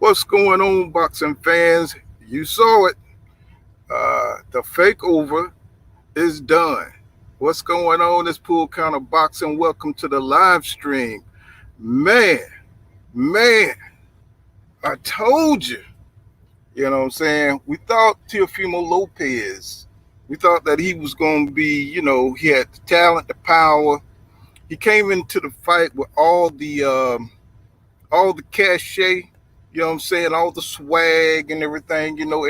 What's going on, boxing fans? You saw it. The fake over is done. What's going on? It's Pool Counter Boxing. Welcome to the live stream. Man, man, I told you. You know what I'm saying? We thought Teofimo Lopez, we thought that he was going to be, he had the talent, the power. He came into the fight with all the cachet, you know what I'm saying, all the swag and everything, you know,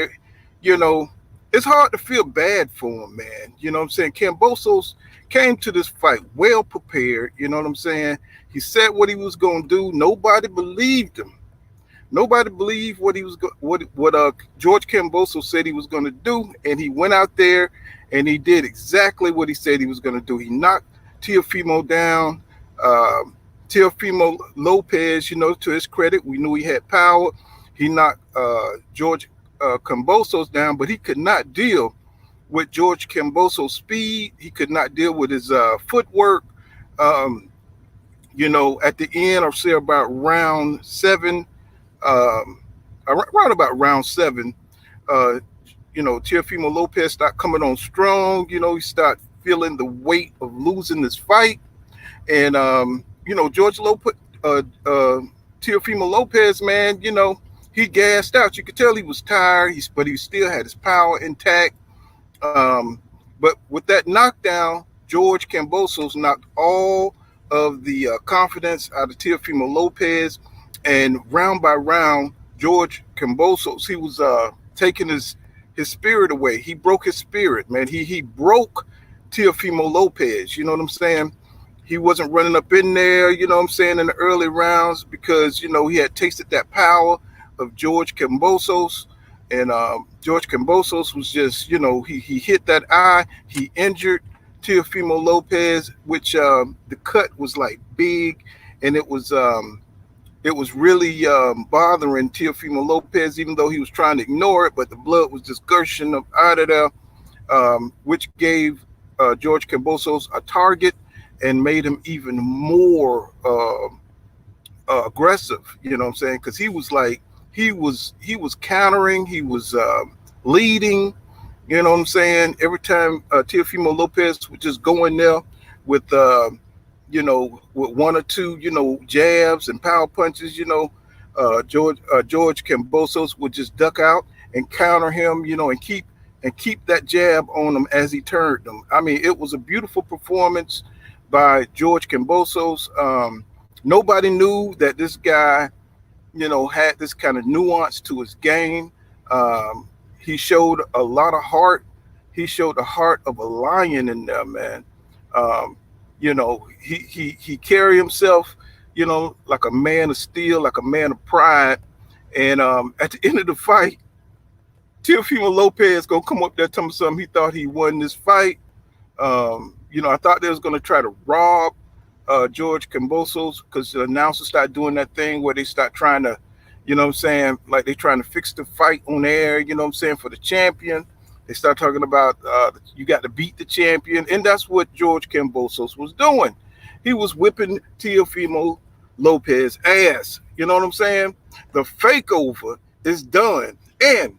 it's hard to feel bad for him, man. You know what I'm saying? Kambosos came to this fight well prepared, you know what I'm saying? He said what he was going to do. Nobody believed him. Nobody believed what he was what George Kamboso said he was going to do, and he went out there and he did exactly what he said he was going to do. He knocked Teofimo down. Teofimo Lopez, to his credit, we knew he had power. He knocked George Kambosos down, but he could not deal with George Kamboso's speed. He could not deal with his footwork. At the end, or say about round seven, around about round seven, Teofimo Lopez started coming on strong. He started feeling the weight of losing this fight. And, Teofimo Lopez, man, he gassed out. You could tell he was tired, but he still had his power intact. But with that knockdown, George Kambosos knocked all of the confidence out of Teofimo Lopez. And round by round, George Kambosos, he was taking his spirit away. He broke his spirit, man. He broke Teofimo Lopez. You know what I'm saying? He wasn't running up in there, in the early rounds because, he had tasted that power of George Kambosos. And George Kambosos was just, he hit that eye. He injured Teofimo Lopez, which the cut was like big, and it was really bothering Teofimo Lopez, even though he was trying to ignore it, but the blood was just gushing up out of there, which gave George Kambosos a target and made him even more aggressive, you know what I'm saying? Because he was countering, he was leading, you know what I'm saying? Every time Teofimo Lopez would just go in there with with one or two, jabs and power punches, George Kambosos would just duck out and counter him, and keep that jab on him as he turned them. I mean, it was a beautiful performance by George Kambosos. Nobody knew that this guy, had this kind of nuance to his game. He showed a lot of heart. He showed the heart of a lion in there, man. He carried himself, like a man of steel, like a man of pride. And at the end of the fight, Teofimo Lopez gonna come up there tell me something. He thought he won this fight. I thought they was gonna try to rob George Kambosos because the announcers start doing that thing where they start trying to, like they trying to fix the fight on air, for the champion. They start talking about you got to beat the champion, and that's what George Kambosos was doing. He was whipping Teofimo Lopez ass. You know what I'm saying? The fake over is done. And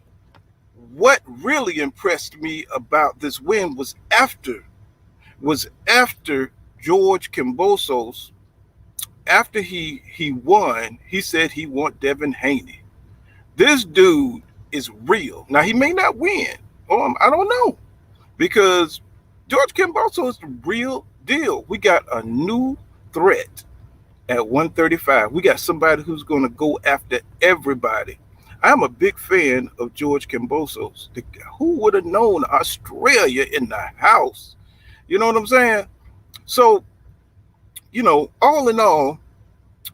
what really impressed me about this win was after George Kambosos, after he won, he said he want Devin Haney. This dude is real. Now, he may not win. I don't know. Because George Kambosos is the real deal. We got a new threat at 135. We got somebody who's going to go after everybody. I'm a big fan of George Kambosos. Who would have known Australia in the house? You know what I'm saying? So, all in all,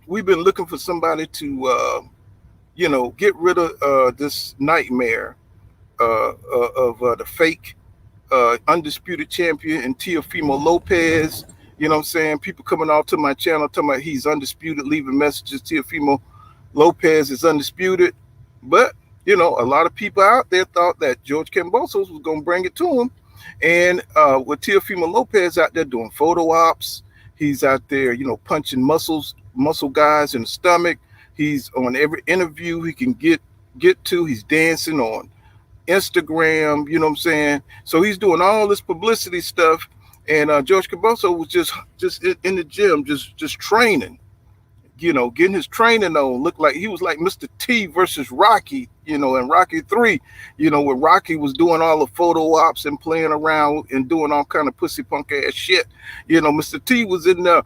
we've been looking for somebody to, get rid of this nightmare of the fake undisputed champion and Teofimo Lopez. You know what I'm saying? People coming off to my channel talking about he's undisputed, leaving messages. Teofimo Lopez is undisputed. But, a lot of people out there thought that George Kambosos was going to bring it to him. And with Teofimo Lopez out there doing photo ops, he's out there, punching muscle guys in the stomach. He's on every interview he can get to. He's dancing on Instagram. You know what I'm saying? So he's doing all this publicity stuff. And George Kamboso was just in the gym, just training, getting his training on. Looked like he was like Mr. T versus Rocky, in Rocky 3, where Rocky was doing all the photo ops and playing around and doing all kind of pussy punk ass shit. Mr. T was in there,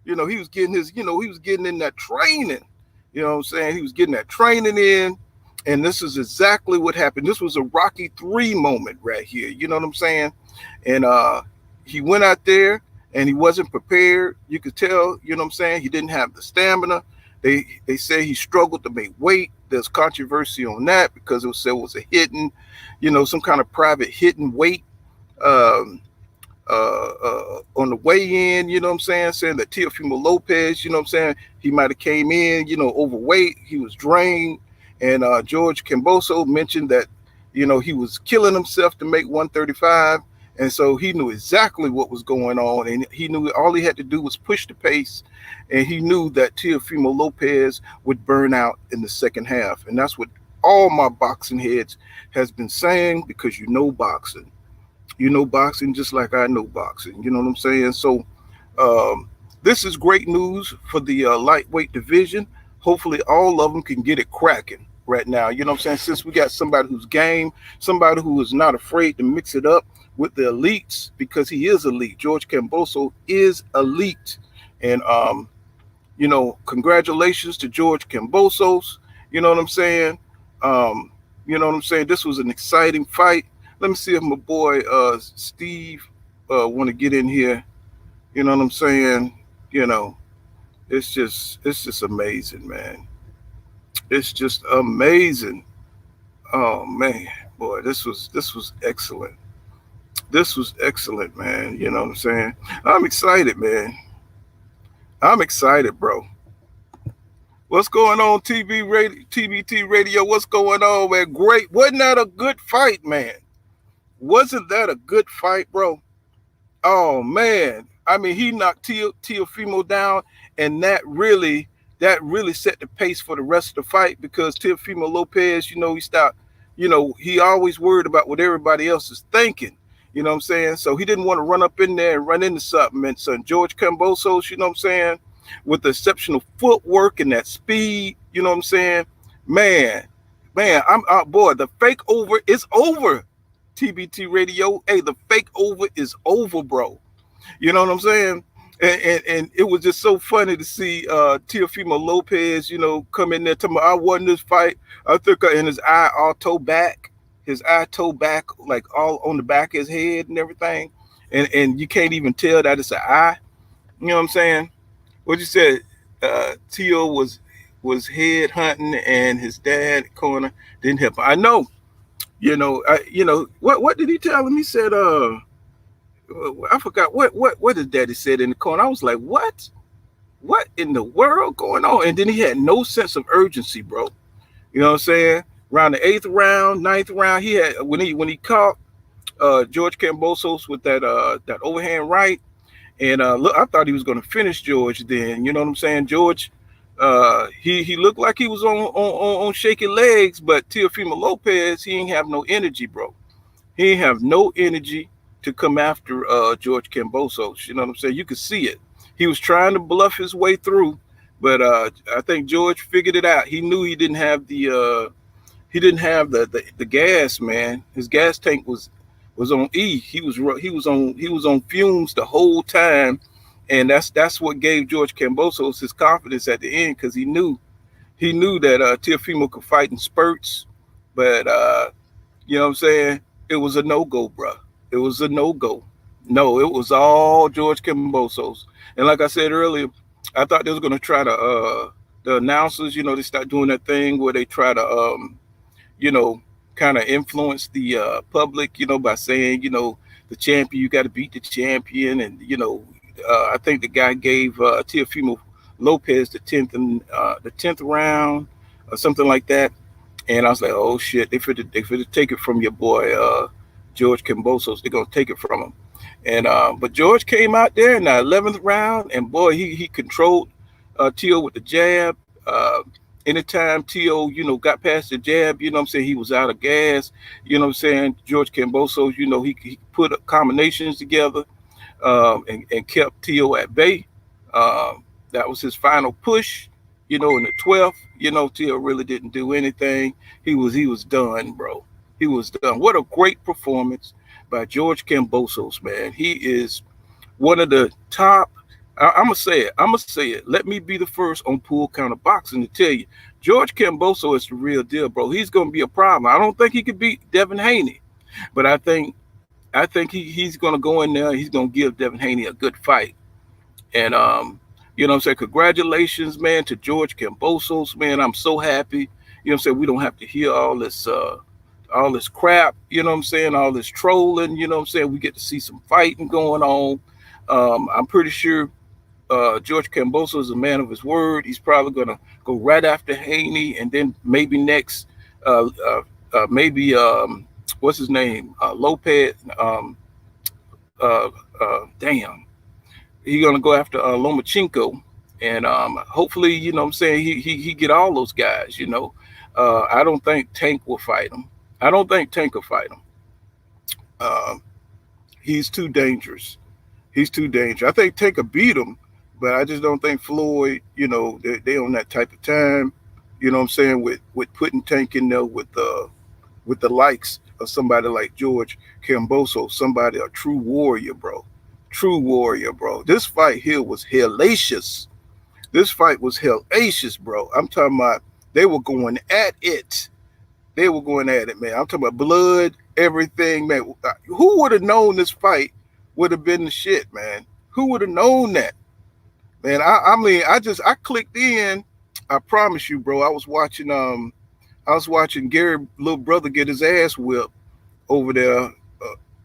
he was getting he was getting in that training. You know what I'm saying? He was getting that training in. And this is exactly what happened. This was a Rocky 3 moment right here. You know what I'm saying? And he went out there and he wasn't prepared. You could tell, you know what I'm saying? He didn't have the stamina. They say he struggled to make weight. There's controversy on that because it was a hidden, some kind of private hidden weight um, on the way in, you know what I'm saying that Teofimo Lopez, you know what I'm saying, he might have came in, overweight. He was drained. And George Kamboso mentioned that, he was killing himself to make 135. And so he knew exactly what was going on. And he knew all he had to do was push the pace. And he knew that Teofimo Lopez would burn out in the second half. And that's what all my boxing heads has been saying, because boxing. Boxing just like I know boxing. You know what I'm saying? So this is great news for the lightweight division. Hopefully all of them can get it cracking right now. You know what I'm saying? Since we got somebody who's game, somebody who is not afraid to mix it up with the elites, because he is elite. George Kamboso is elite. And, congratulations to George Kambosos. You know what I'm saying? This was an exciting fight. Let me see if my boy Steve want to get in here. You know what I'm saying? It's just amazing, man. It's just amazing. Oh man, boy, this was excellent. This was excellent, man. You know what I'm saying? I'm excited, man. I'm excited, bro. What's going on, TBT Radio? What's going on, man? Great. Wasn't that a good fight, man? Wasn't that a good fight, bro? Oh man. I mean, he knocked Teofimo down, and that really set the pace for the rest of the fight, because Teofimo Lopez, he stopped, he always worried about what everybody else is thinking. You know what I'm saying? So he didn't want to run up in there and run into something. And so George Kambosos, you know what I'm saying, with the exceptional footwork and that speed, you know what I'm saying? Man, I'm boy, the fake over is over. TBT Radio. Hey, the fake over is over, bro. You know what I'm saying? And it was just so funny to see Teofimo Lopez, come in there telling me, I won this fight. I think in his eye toe back, like all on the back of his head and everything. And you can't even tell that it's an eye. You know what I'm saying? What you said, Teo was head hunting and his dad corner didn't help him. I know, what did he tell him? He said, I forgot what his daddy said in the corner. I was like, what in the world going on? And then he had no sense of urgency, bro. You know what I'm saying? Around the 8th round, 9th round, he had when he caught George Kambosos with that overhand right, and look, I thought he was going to finish George. Then you know what I'm saying? George, he looked like he was on shaky legs, but Teofimo Lopez, he ain't have no energy, bro. He ain't have no energy to come after George Kambosos. You know what I'm saying? You could see it. He was trying to bluff his way through, but I think George figured it out. He knew he didn't have the gas, man. His gas tank was on E. He was on fumes the whole time, and that's what gave George Kambosos his confidence at the end, because he knew that Teofimo could fight in spurts, but you know what I'm saying? It was a no-go, bro. It was a no-go. No, it was all George Kambosos. And like I said earlier, I thought they was going to try to, the announcers, they start doing that thing where they try to, kind of influence the public, by saying, the champion, you got to beat the champion. And, I think the guy gave Teofimo Lopez the 10th round or something like that. And I was like, oh shit, they finna take it from your boy George Kambosos. They're gonna take it from him. And but George came out there in the 11th round, and boy, he controlled Teo with the jab. Uh, Anytime T.O., got past the jab, you know what I'm saying, he was out of gas. You know what I'm saying? George Kamboso, he put combinations together, and kept T.O. at bay. That was his final push, in the 12th. T.O. really didn't do anything. He was done, bro. He was done. What a great performance by George Kambosos, man. He is one of the top. I'm gonna say it. I'm gonna say it. Let me be the first on Pool Counter Boxing to tell you, George Kamboso is the real deal, bro. He's gonna be a problem. I don't think he could beat Devin Haney, but I think he's gonna go in there. He's gonna give Devin Haney a good fight. And what I'm saying, congratulations, man, to George Kambosos, man. I'm so happy. You know what I'm saying? We don't have to hear all this crap, you know what I'm saying, all this trolling, you know what I'm saying. We get to see some fighting going on. I'm pretty sure George Kamboso is a man of his word. He's probably gonna go right after Haney, and then maybe next, maybe what's his name, Lopez. Damn, he's gonna go after Lomachenko, and hopefully, what I'm saying, he get all those guys. I don't think Tank will fight him. I don't think Tank will fight him. Uh, he's too dangerous. He's too dangerous. I think Tank will beat him, but I just don't think Floyd. They on that type of time. You know what I'm saying, with putting Tank in there with the likes of somebody like George Kamboso, somebody, a true warrior, bro. True warrior, bro. This fight here was hellacious. This fight was hellacious, bro. I'm talking about they were going at it. They were going at it, man. I'm talking about blood, everything, man. Who would have known this fight would have been the shit, man? Who would have known that? Man, I mean, I clicked in. I promise you, bro. I was watching Gary little brother get his ass whipped over there,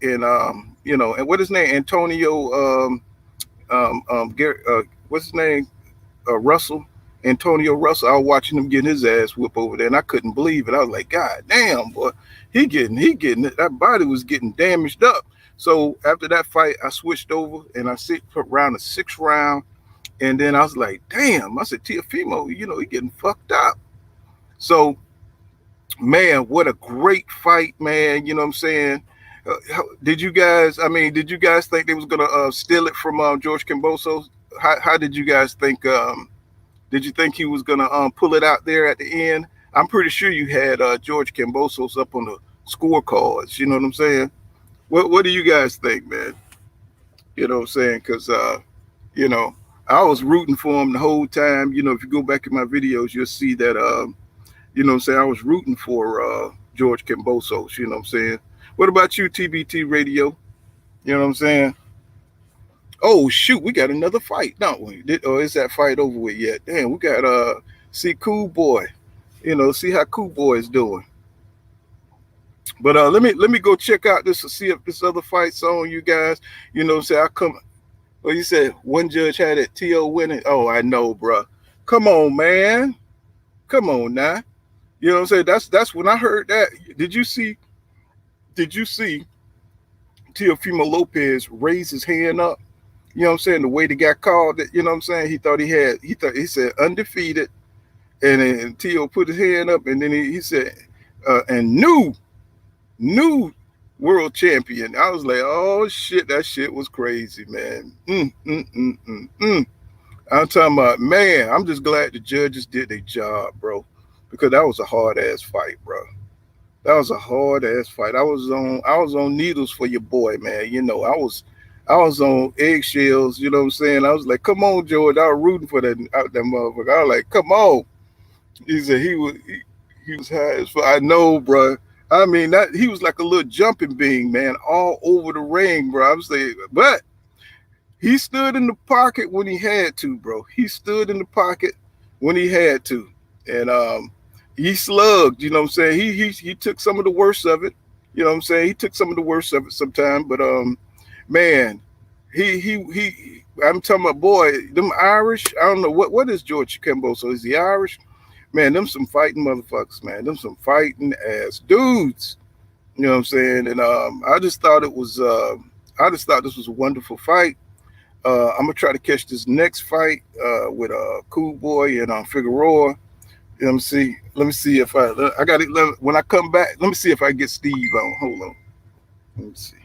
and what his name, Antonio, Gary, what's his name, Russell, Antonio Russell. I was watching him getting his ass whipped over there, and I couldn't believe it. I was like, God damn, boy, he getting it. That body was getting damaged up. So after that fight, I switched over and I sit around the 6th round, and then I was like, damn. I said, Teofimo, he getting fucked up. So, man, what a great fight, man. You know what I'm saying? Did you guys think they was gonna steal it from George Kamboso? How did you guys think? Did you think he was gonna pull it out there at the end? I'm pretty sure you had George Kambosos up on the scorecards. You know what I'm saying? What do you guys think, man? You know what I'm saying? Because you know, I was rooting for him the whole time. If you go back in my videos, you'll see that what I'm saying, I was rooting for George Kambosos. You know what I'm saying? What about you, TBT Radio? You know what I'm saying? Oh shoot, we got another fight, don't we? Or is that fight over with yet? Damn, we got see Cool Boy. See how Cool Boy is doing. But let me go check out this to see if this other fight's on, you guys. Say I come. Well, you said one judge had it, T.O. winning. Oh, I know, bro. Come on, man. Come on now. You know what I'm saying? That's when I heard that. Did you see Teofimo Lopez raise his hand up? You know what I'm saying? The way the guy called it, you know what I'm saying? He said undefeated. And then T.O. put his hand up, and then he said, and new world champion. I was like, oh shit, that shit was crazy, man. I'm talking about, man, I'm just glad the judges did their job, bro. Because that was a hard ass fight, bro. That was a hard ass fight. I was on needles for your boy, man. I was on eggshells. You know what I'm saying? I was like, come on, George. I was rooting for that motherfucker. I was like, come on. He said he was high as fuck. I know, bro. I mean, that he was like a little jumping bean, man, all over the ring, bro. I was saying, but he stood in the pocket when he had to, bro. He stood in the pocket when he had to, and he slugged. You know what I'm saying? He took some of the worst of it. You know what I'm saying? He took some of the worst of it sometime, but man, he. I'm talking about, boy, them Irish. I don't know what is George Kamboso. Is he Irish? Man, them some fighting motherfuckers, man. Them some fighting ass dudes. You know what I'm saying? And I just thought this was a wonderful fight. I'm gonna try to catch this next fight with Cool Boy and Figueroa. Let me see if I got it. When I come back, let me see if I get Steve on. Hold on. Let me see.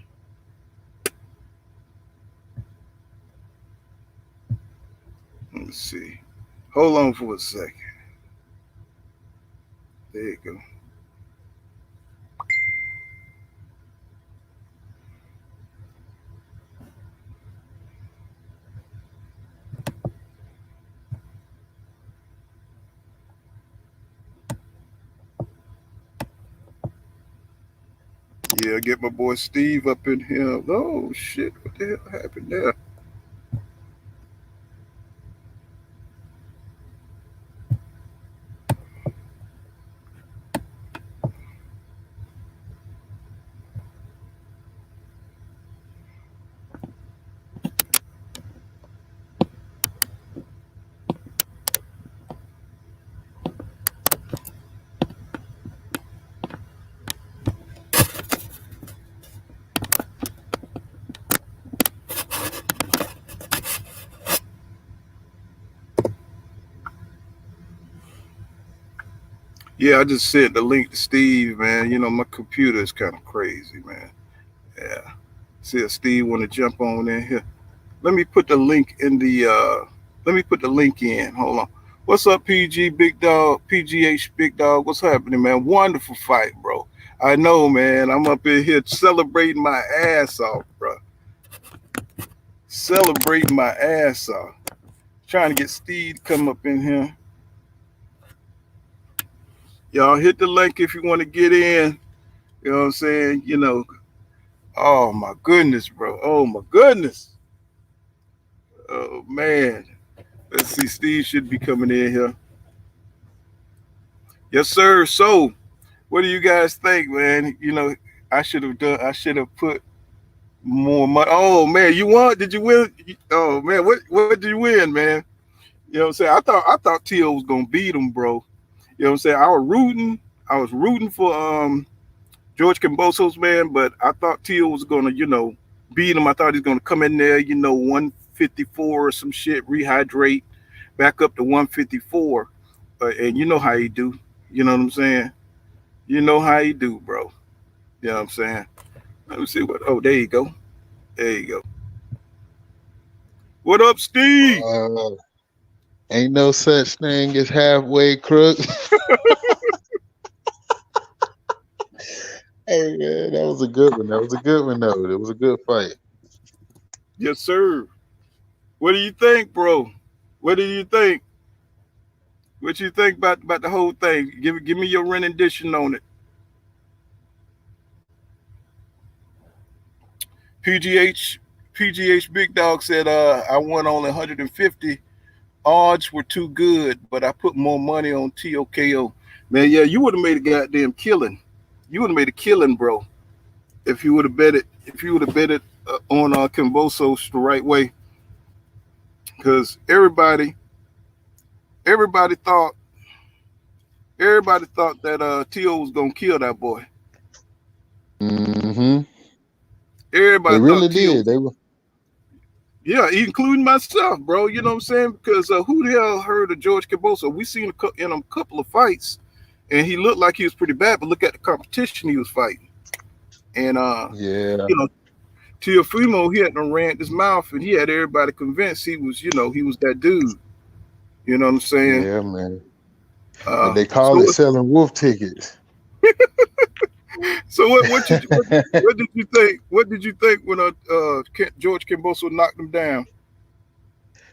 Let me see. Hold on for a second. There you go. Yeah, get my boy Steve up in here. Oh shit! What the hell happened there? Yeah, I just sent the link to Steve, man. You know my computer is kind of crazy, man. Yeah. See if Steve want to jump on in here. Let me put the link in the. Let me put the link in. Hold on. What's up, PG Big Dog? PGH Big Dog. What's happening, man? Wonderful fight, bro. I know, man. I'm up in here celebrating my ass off, bro. Celebrating my ass off. Trying to get Steve to come up in here. Y'all hit the link if you want to get in. You know what I'm saying? You know. Oh my goodness, bro. Oh my goodness. Oh man. Let's see. Steve should be coming in here. Yes, sir. So, what do you guys think, man? You know, I should have done. I should have put more money. Oh man, you won? Did you win? Oh man, what did you win, man? You know what I'm saying? I thought Tio was gonna beat him, bro. You know what I'm saying? I was rooting for George Kambosos, man, but I thought Tio was gonna, beat him. I thought he was gonna come in there, 154 or some shit, rehydrate, back up to 154, and you know how he do. You know what I'm saying? You know how he do, bro. You know what I'm saying? Let me see what. Oh, there you go. There you go. What up, Steve? Uh, Ain't no such thing as halfway crooks. Hey man, that was a good one. That was a good one though. It was a good fight. Yes, sir. What do you think, bro? What do you think? What you think about the whole thing? Give me your rendition on it. PGH PGH Big Dog said I won only 150. Odds were too good, but I put more money on TOKO. Man, yeah, you would have made a goddamn killing. You would have made a killing, bro, if you would have bet it. If you would have bet it on Kambosos the right way, because everybody thought that T.O. was gonna kill that boy. Hmm. They Everybody really thought T.O. did. They were. Yeah, including myself, bro. You know what I'm saying? Because who the hell heard of George Kamboso? We seen in a couple of fights, and he looked like he was pretty bad. But look at the competition he was fighting, and Yeah. you know, Teofimo, he had to ran his mouth, and he had everybody convinced he was that dude. You know what I'm saying? Yeah, man. And Uh, they call it so selling wolf tickets. so what did you think? What did you think when George Kamboso knocked him down?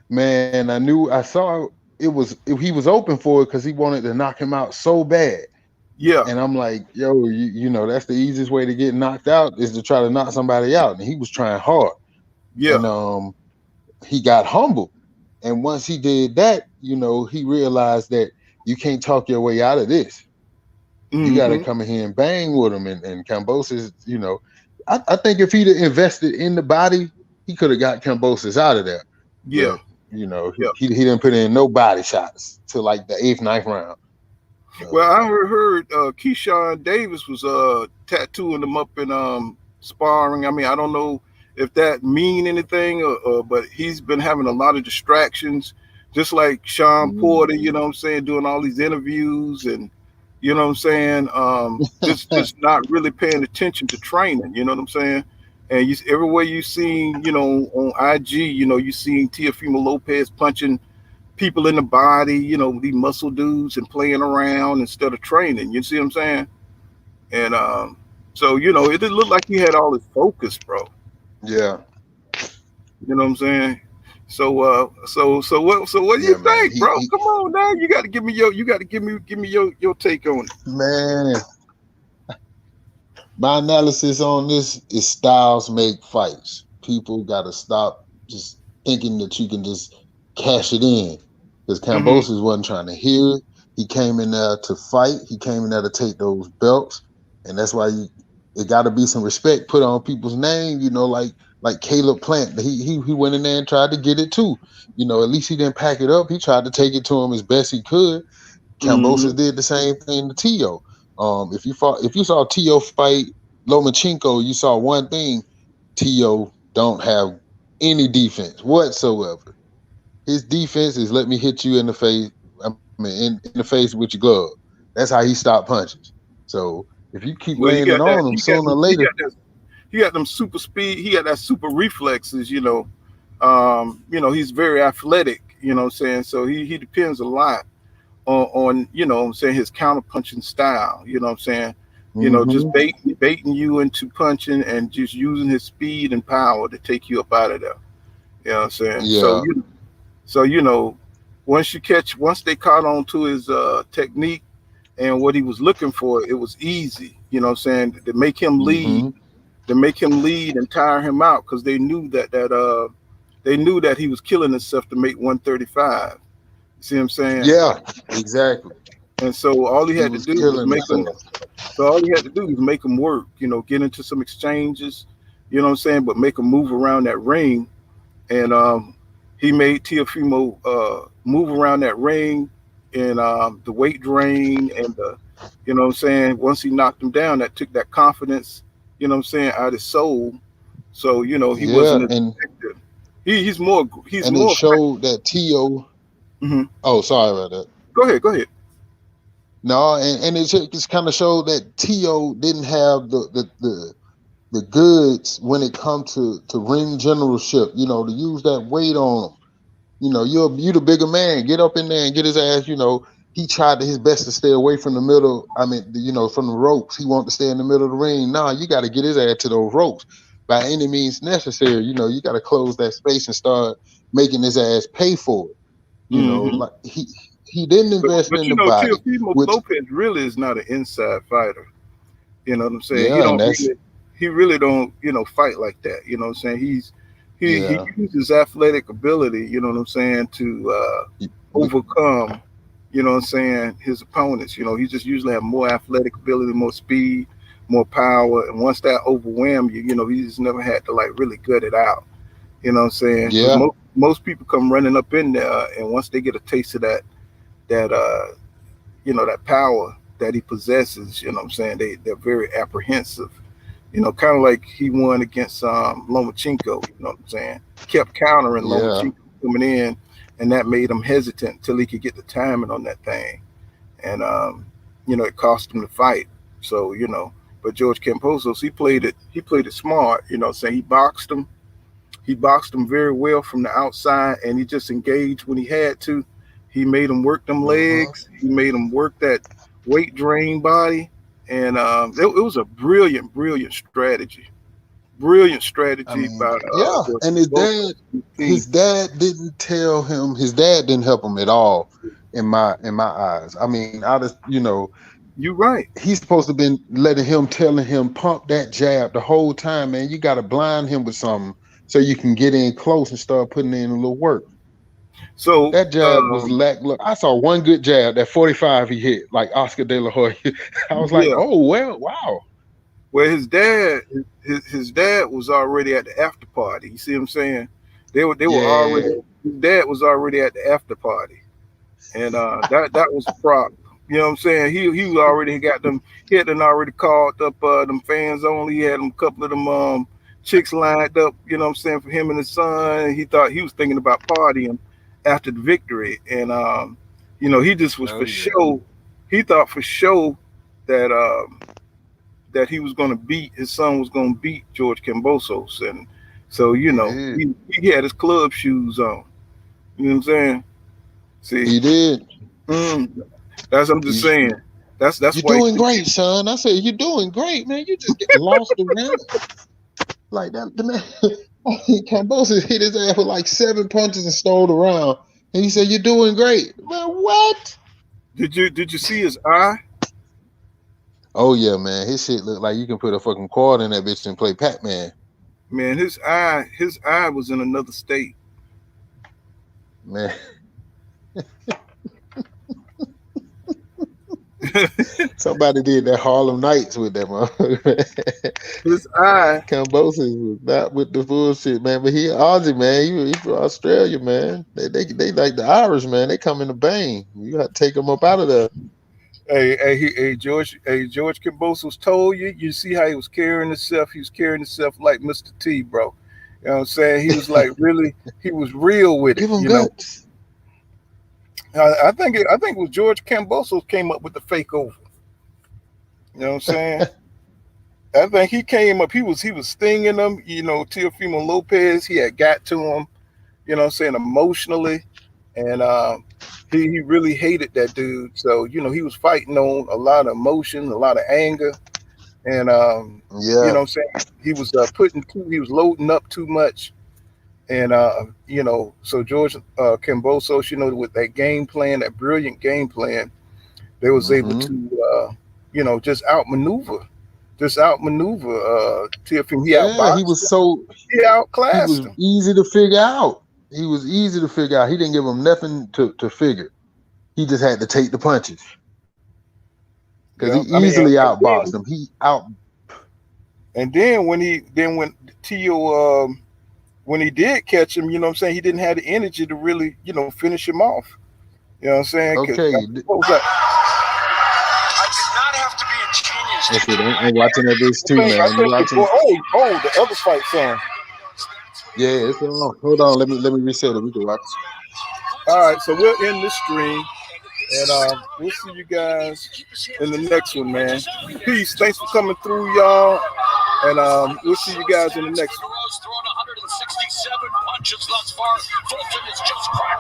Man, I saw he was open for it because he wanted to knock him out so bad. Yeah, And I'm like, yo, that's the easiest way to get knocked out is to try to knock somebody out. And he was trying hard. yeah, And he got humbled. And once he did that, he realized that you can't talk your way out of this. You got to mm-hmm, come in here and bang with him. And Cambosis, I think if he'd have invested in the body, he could have got Cambosis out of there. yeah, But, yeah. he didn't put in no body shots till like the eighth, ninth round. Well, So, I heard Keyshawn Davis was tattooing him up in sparring. I mean, I don't know if that mean anything, but he's been having a lot of distractions, just like Sean Porter. You Mhm. know what I'm saying, doing all these interviews and you know what I'm saying, just not really paying attention to training. You know what I'm saying. And you, everywhere you seen, you know, on IG, you know, you seen Teofimo Lopez punching people in the body, you know, these muscle dudes and playing around instead of training. You see what I'm saying? And so you know, it didn't look like he had all his focus, bro. Yeah, You know what I'm saying? So what do you yeah, man. think, bro? Come on now, you got to give me your take on it. Man, my analysis on this is styles make fights. People got to stop just thinking that you can just cash it in. Because Hmm. Kambosos wasn't trying to hear it. He came in there to fight. He came in there to take those belts, and that's why it got to be some respect put on people's name. You know, like Caleb Plant. He went in there and tried to get it too. You know, at least he didn't pack it up. He tried to take it to him as best he could. Kambosos Hmm. did the same thing to Tio. If you saw Tio fight Lomachenko, you saw one thing: Tio don't have any defense whatsoever. His defense is let me hit you in the face. I mean, in the face with your glove. That's how he stopped punches. So if you keep Well, landing on him, sooner or later, he got them super speed. He got that super reflexes. You know, he's very athletic. You know what I'm saying? So he depends a lot on you know what I'm saying, his counter punching style. You know what I'm saying? You know, just hmm baiting you into punching and just using his speed and power to take you up out of there. You know what I'm saying? yeah, So you know, once they caught on to his technique and what he was looking for, it was easy. You know what I'm saying? hmm To make him lead and tire him out because they knew that he was killing himself to make 135. You see what I'm saying? yeah, exactly. And so all he He had to was do was killing make him. himself. So all he had to do was make him work. You know, get into some exchanges. You know what I'm saying? But make him move around that ring. And he made Teofimo move around that ring and the weight drain and the, you know what I'm saying. Once he knocked him down, that took that confidence. You know what I'm saying, out of his soul. So you know he Yeah, wasn't as effective. He's and it more. showed that Tio. Mhm. Oh, sorry about that. Go ahead. Go ahead. No, and it's kind of showed that Tio didn't have the goods when it come to ring generalship. You know, to use that weight on him. You know, you the bigger man. Get up in there and get his ass. You know, he tried his best to stay away from the middle. I mean, you know, from the ropes. He wanted to stay in the middle of the ring. Nah, you got to get his ass to those ropes by any means necessary. You know, you got to close that space and start making his ass pay for it. You know, Hmm. like he didn't invest But in you the know, body, Teofimo which Lopez really is not an inside fighter. You know what I'm saying? yeah, and that's He really don't, you know, fight like that. You know what I'm saying? He yeah, uses athletic ability, you know what I'm saying, to we, overcome, you know what I'm saying, his opponents. You know, he just usually have more athletic ability, more speed, more power. And once that overwhelm you, you know, he just never had to like really gut it out. You know what I'm saying? Because yeah, most people come running up in there, and once they get a taste of that you know, that power that he possesses, you know what I'm saying, they're very apprehensive. You know, kind of like he won against Lomachenko. You know what I'm saying? Kept countering yeah, Lomachenko coming in, and that made him hesitant until he could get the timing on that thing. And you know, it cost him the fight. So you know, but George Camposos, he played it. He played it smart. You know, what I'm saying, he boxed him. He boxed him very well from the outside, and he just engaged when he had to. He made him work them hmm legs. He made him work that weight drain body, and it was a brilliant strategy. Brilliant I strategy mean, by yeah, George and Camposos team. his dad didn't tell him. His dad didn't help him at all in my eyes. I mean, I just you know You're right. he's supposed to have been letting him telling him pump that jab the whole time, man. You got to blind him with something so you can get in close and start putting in a little work. So That jab was lackluster. I saw one good jab, that 45 he hit, like Oscar De La Hoya. I was like, yeah, oh well, wow. where his dad was already at the after party. You see what I'm saying? They were Yeah, already. His dad was already at the after party, and that was a prop. You know what I'm saying? He already got them. He had them already called up them fans only. He had them a couple of them chicks lined up, you know what I'm saying, for him and his son. He thought he was thinking about partying after the victory. And he just was Oh for yeah, show. He thought for sure that that he was gonna beat his son was gonna beat George Kambosos. And so, he did. he had his club shoes on. You know what I'm saying? See, He did. mm, that's I'm just You, saying. That's you're why doing great, son. I said, you're doing great, man. You just get lost around like that. The man, Kambosos hit his ass with like 7 punches and stole around. And he said, you're doing great. Man, what? did you see his eye? Oh yeah, man. His shit look like you can put a fucking quarter in that bitch and play Pac-Man. Man, his eye was in another state. Man, somebody did that Harlem Nights with that motherfucker. His eye, Kambosos was not with the bullshit, man. But he Aussie, man. He from Australia, man. They like the Irish, man. They come in the bang. You got to take them up out of there. George Kambosos told you. You see how he was carrying himself. He was carrying himself like Mr. T, bro. You know what I'm saying? He was like really, he was real with it. Give them guts. I think it was George Kambosos came up with the fake over. You know what I'm saying? I think he came up. He was stinging them. Teofimo Lopez. He had got to him. You know what I'm saying, emotionally, and he really hated that dude. So he was fighting on a lot of emotion, a lot of anger, and Yeah. what I'm saying, he was loading up too much, and so George Kambosos, with that game plan, that brilliant game plan, they was able Hmm. to just outmaneuver Teofimo. He Yeah, outboxed him. He he outclassed was him. easy to figure out. He was easy to figure out. He didn't give him nothing to figure. He just had to take the punches because he Yeah, I mean, easily outboxed him. He out. and then when Tio when he did catch him, what I'm saying, he didn't have the energy to really finish him off. You know what I'm saying? Because Okay. what was that? I did not have to be a genius That's to it. figure I'm that watching that out. bitch too, I man. You think watching? the other fight song. Yeah, it's on. Hold on. Let me reset it. We can watch. All right, so we're in this stream, and we'll see you guys in the next one, man. Peace. Thanks for coming through, y'all, and we'll see you guys in the next one. Thrown 167 punches thus far. Fulton is just cracked.